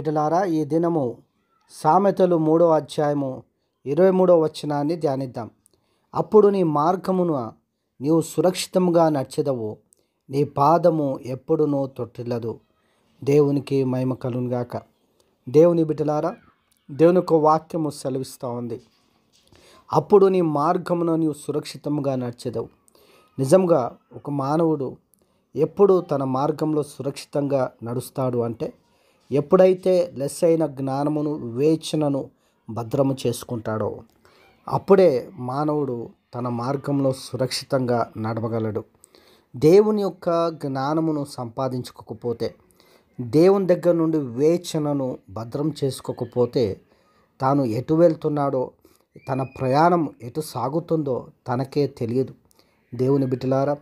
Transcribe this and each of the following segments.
బిడ్డలారా, ఈ దినము సామెతలు 3వ అధ్యాయము 23వ వచనాన్ని ధ్యానిద్దాం. అప్పుడు నీ మార్గమున నీవు సురక్షితంగా నడిచెదవు, నీ పాదము ఎప్పుడునూ తొట్టిల్లదు. దేవునికి మహిమ కలుగునుగాక. దేవుని బిడ్డలారా, దేవుని యొక్క వాక్యము సెలవిస్తూ ఉంది, అప్పుడు నీ మార్గమున నీవు సురక్షితంగా నడిచెదవు. నిజంగా ఒక మానవుడు ఎప్పుడు తన మార్గంలో సురక్షితంగా నడుస్తాడు అంటే, ఎప్పుడైతే లెస్ అయిన జ్ఞానమును వివేచనను భద్రము చేసుకుంటాడో అప్పుడే మానవుడు తన మార్గంలో సురక్షితంగా నడవగలడు. దేవుని యొక్క జ్ఞానమును సంపాదించుకోకపోతే, దేవుని దగ్గర నుండి వివేచనను భద్రం చేసుకోకపోతే, తాను ఎటు వెళ్తున్నాడో, తన ప్రయాణం ఎటు సాగుతుందో తనకే తెలియదు. దేవుని బిడ్డలారా,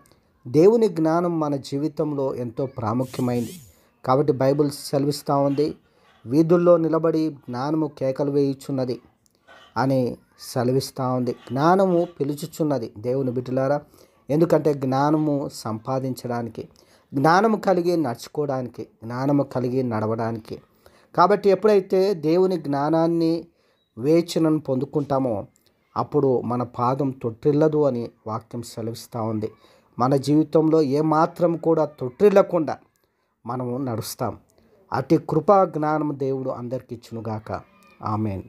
దేవుని జ్ఞానం మన జీవితంలో ఎంతో ప్రాముఖ్యమైంది. కాబట్టి బైబిల్ సెలవిస్తూ ఉంది, వీధుల్లో నిలబడి జ్ఞానము కేకలు వేయుచున్నది అని సెలవిస్తూ ఉంది. జ్ఞానము పిలుచుచున్నది. దేవుని బిడ్డలారా, ఎందుకంటే జ్ఞానము సంపాదించడానికి, జ్ఞానము కలిగి నడుచుకోవడానికి, జ్ఞానము కలిగి నడవడానికి. కాబట్టి ఎప్పుడైతే దేవుని జ్ఞానాన్ని వివేచనను పొందుకుంటామో అప్పుడు మన పాదం తొట్టిల్లదు అని వాక్యం సెలవిస్తూ ఉంది. మన జీవితంలో ఏమాత్రం కూడా తొట్టిల్లకుండా మనము నడుస్తాం. అతి కృపా జ్ఞానం దేవుడు అందరికీ ఇచ్చునుగాక. ఆమేన్.